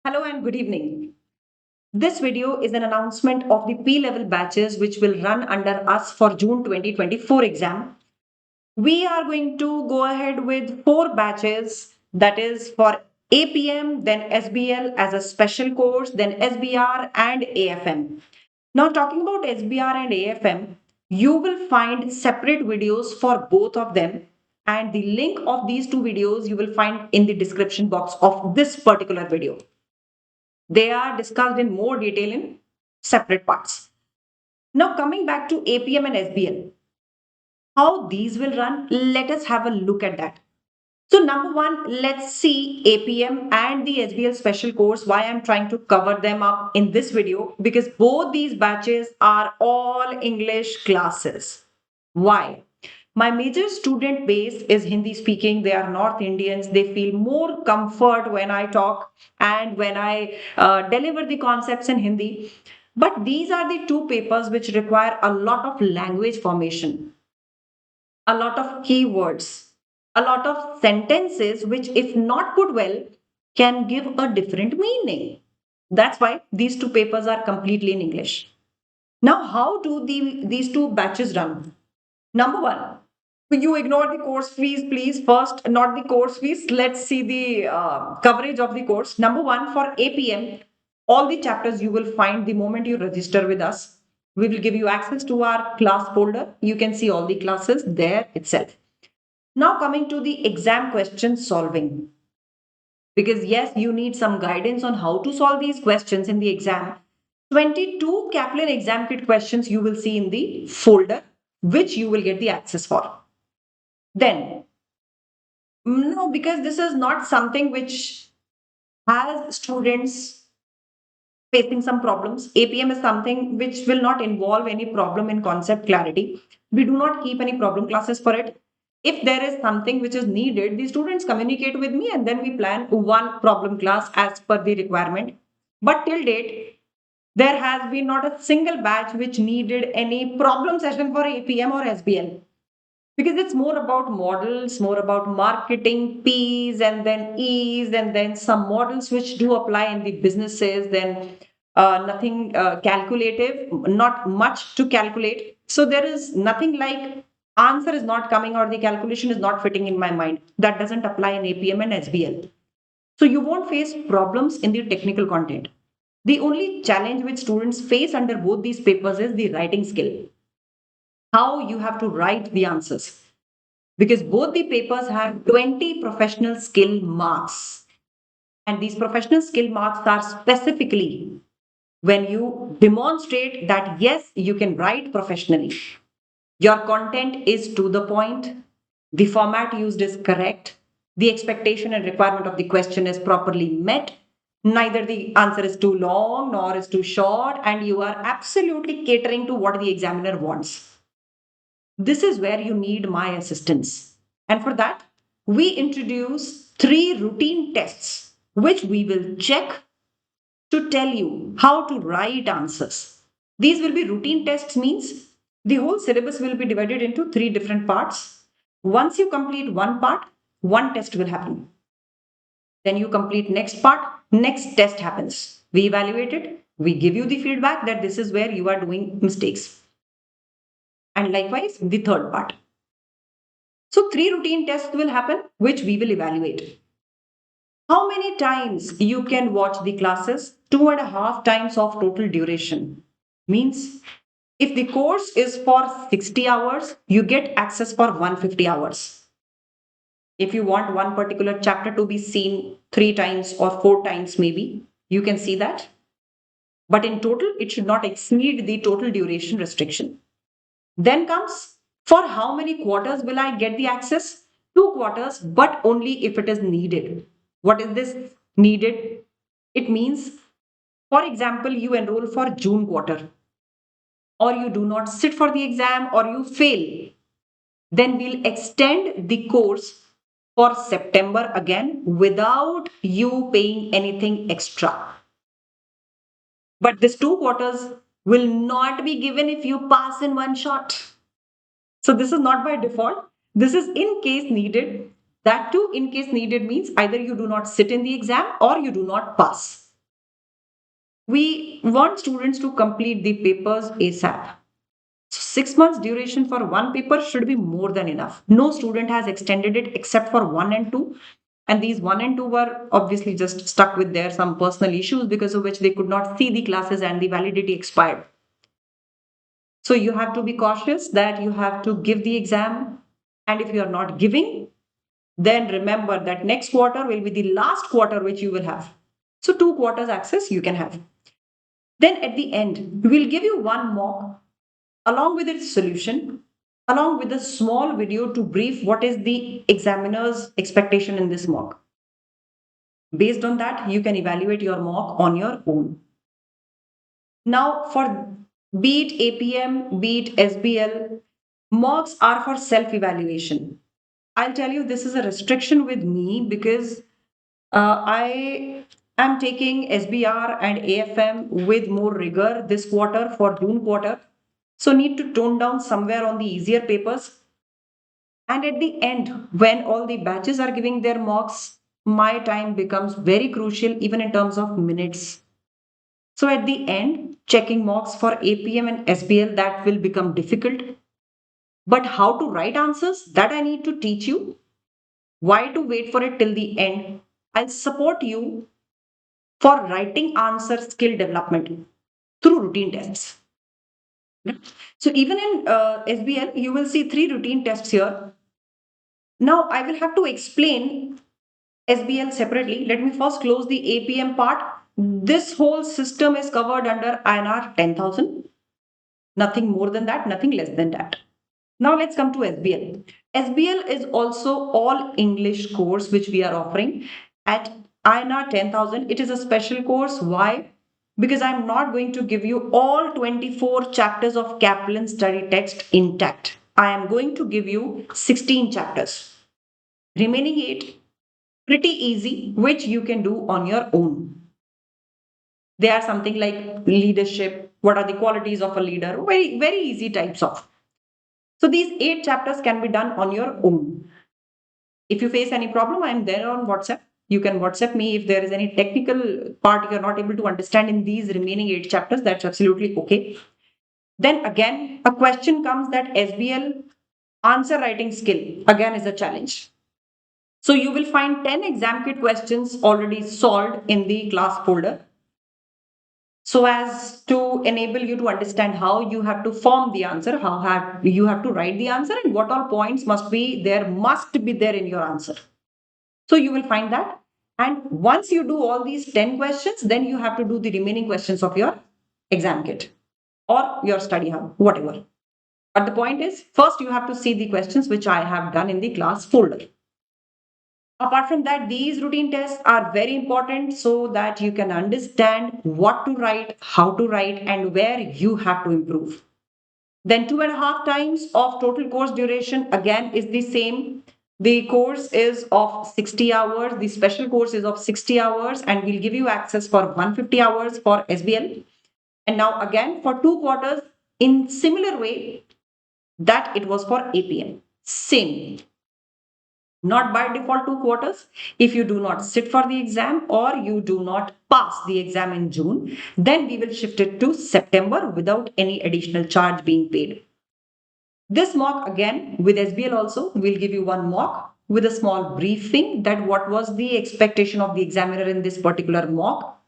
Hello and good evening. This video is an announcement of the P-level batches which will run under us for June 2024 exam. We are going to go ahead with four batches, that is for APM, then SBL as a special course, then SBR and AFM. Now talking about SBR and AFM, you will find separate videos for both of them, and the link of these two videos you will find in the description box of this particular video. They are discussed in more detail in separate parts. Now, coming back to APM and SBL, how these will run, let us have a look at that. So, number one, let's see APM and the SBL special course. Why I'm trying to cover them up in this video, because both these batches are all English classes. Why? My major student base is Hindi speaking. They are North Indians. They feel more comfort when I talk and when I deliver the concepts in Hindi. But these are the two papers which require a lot of language formation, a lot of keywords, a lot of sentences which, if not put well, can give a different meaning. That's why these two papers are completely in English. Now, how do these two batches run? Number one, you ignore the course fees, please. First, not the course fees. Let's see the coverage of the course. Number one, for APM, all the chapters you will find the moment you register with us. We will give you access to our class folder. You can see all the classes there itself. Now, coming to the exam question solving. Because, yes, you need some guidance on how to solve these questions in the exam. 22 Kaplan exam kit questions you will see in the folder, which you will get the access for. Then, no, because this is not something which has students facing some problems. APM is something which will not involve any problem in concept clarity. We do not keep any problem classes for it. If there is something which is needed, the students communicate with me and then we plan one problem class as per the requirement. But till date, there has been not a single batch which needed any problem session for APM or SBL, because it's more about models, more about marketing, P's and then E's, and then some models which do apply in the businesses, then nothing calculative, not much to calculate. So there is nothing like answer is not coming or the calculation is not fitting in my mind. That doesn't apply in APM and SBL. So you won't face problems in the technical content. The only challenge which students face under both these papers is the writing skill, how you have to write the answers, because both the papers have 20 professional skill marks, and these professional skill marks are specifically when you demonstrate that yes, you can write professionally, your content is to the point, the format used is correct, the expectation and requirement of the question is properly met, neither the answer is too long nor is too short, and you are absolutely catering to what the examiner wants. This is where you need my assistance. And for that, we introduce three routine tests, which we will check to tell you how to write answers. These will be routine tests, means the whole syllabus will be divided into three different parts. Once you complete one part, one test will happen. Then you complete next part, next test happens. We evaluate it, we give you the feedback that this is where you are doing mistakes. And likewise, the third part. So, three routine tests will happen, which we will evaluate. How many times you can watch the classes? 2.5 times of total duration. Means if the course is for 60 hours, you get access for 150 hours. If you want one particular chapter to be seen 3 times or 4 times, maybe you can see that. But in total, it should not exceed the total duration restriction. Then comes, for how many quarters will I get the access? 2 quarters, but only if it is needed. What is this needed? It means, for example, you enroll for June quarter, or you do not sit for the exam, or you fail. Then we'll extend the course for September again without you paying anything extra. But this 2 quarters will not be given if you pass in one shot. So this is not by default. This is in case needed. That too, in case needed means either you do not sit in the exam or you do not pass. We want students to complete the papers ASAP. 6 months duration for one paper should be more than enough. No student has extended it except for one and two. And these one and two were obviously just stuck with their some personal issues because of which they could not see the classes and the validity expired. So you have to be cautious that you have to give the exam. And if you are not giving, then remember that next quarter will be the last quarter which you will have. So 2 quarters access you can have. Then at the end, we'll give you one mock along with its solution, along with a small video to brief what is the examiner's expectation in this mock. Based on that, you can evaluate your mock on your own. Now, for be it APM, be it SBL, mocks are for self evaluation. I'll tell you, this is a restriction with me because I am taking SBR and AFM with more rigor this quarter for June quarter. So, need to tone down somewhere on the easier papers. And at the end, when all the batches are giving their mocks, my time becomes very crucial, even in terms of minutes. So at the end, checking mocks for APM and SBL, that will become difficult. But how to write answers, that I need to teach you. Why to wait for it till the end? I'll support you for writing answer skill development through routine tests. So even in SBL, you will see 3 routine tests here. Now I will have to explain SBL separately. Let me first close the APM part. This whole system is covered under INR 10,000. Nothing more than that, nothing less than that. Now let's come to SBL. SBL is also all English course which we are offering at INR 10,000. It is a special course. Why? Because I'm not going to give you all 24 chapters of Kaplan study text intact. I am going to give you 16 chapters. Remaining 8 pretty easy, which you can do on your own. They are something like leadership. What are the qualities of a leader? Very, very easy types of. So these 8 chapters can be done on your own. If you face any problem, I am there on WhatsApp. You can WhatsApp me if there is any technical part you're not able to understand in these remaining 8 chapters. That's absolutely okay. Then again, a question comes that SBL answer writing skill again is a challenge. So you will find 10 exam kit questions already solved in the class folder, so as to enable you to understand how you have to form the answer, you have to write the answer, and what all points must be there in your answer. So you will find that. And once you do all these 10 questions, then you have to do the remaining questions of your exam kit or your study hub, whatever. But the point is, first you have to see the questions which I have done in the class folder. Apart from that, these routine tests are very important so that you can understand what to write, how to write, and where you have to improve. Then 2.5 times of total course duration again is the same. The course is of 60 hours. The special course is of 60 hours, and we'll give you access for 150 hours for SBL. And now again for 2 quarters in similar way that it was for APM. Same, not by default 2 quarters. If you do not sit for the exam or you do not pass the exam in June, then we will shift it to September without any additional charge being paid. This mock again with SBL also, we'll give you one mock with a small briefing that what was the expectation of the examiner in this particular mock.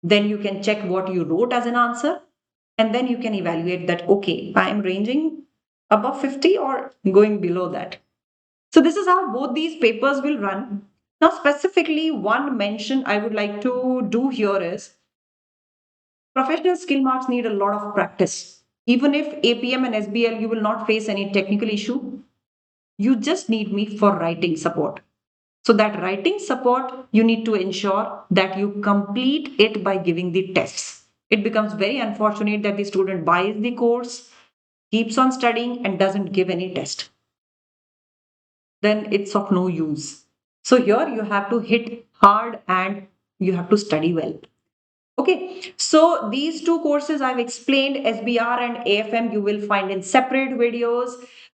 Then you can check what you wrote as an answer, and then you can evaluate that, okay, I am ranging above 50 or going below that. So this is how both these papers will run. Now, specifically, one mention I would like to do here is professional skill marks need a lot of practice. Even if APM and SBL, you will not face any technical issue. You just need me for writing support. So that writing support, you need to ensure that you complete it by giving the tests. It becomes very unfortunate that the student buys the course, keeps on studying, and doesn't give any test. Then it's of no use. So here you have to hit hard and you have to study well. Okay, so these two courses I've explained, SBR and AFM, you will find in separate videos.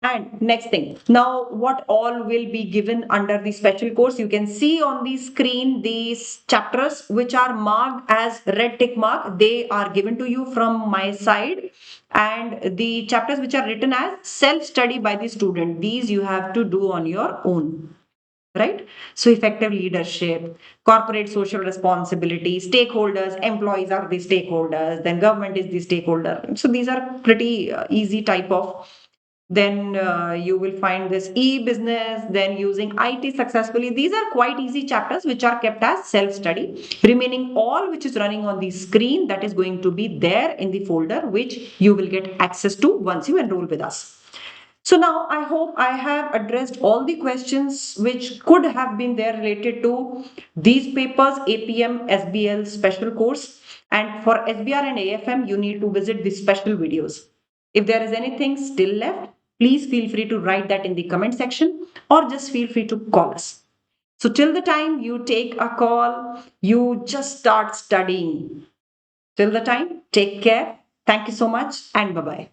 And next thing, now what all will be given under the special course? You can see on the screen these chapters which are marked as red tick mark. They are given to you from my side. And the chapters which are written as self-study by the student, these you have to do on your own. Right? So effective leadership, corporate social responsibility, stakeholders, employees are the stakeholders, then government is the stakeholder. So these are pretty easy type of. Then you will find this e-business, then using IT successfully. These are quite easy chapters which are kept as self-study. Remaining all which is running on the screen, that is going to be there in the folder which you will get access to once you enroll with us. So now I hope I have addressed all the questions which could have been there related to these papers, APM, SBL special course. And for SBR and AFM, you need to visit the special videos. If there is anything still left, please feel free to write that in the comment section or just feel free to call us. So till the time you take a call, you just start studying. Till the time, take care. Thank you so much and bye-bye.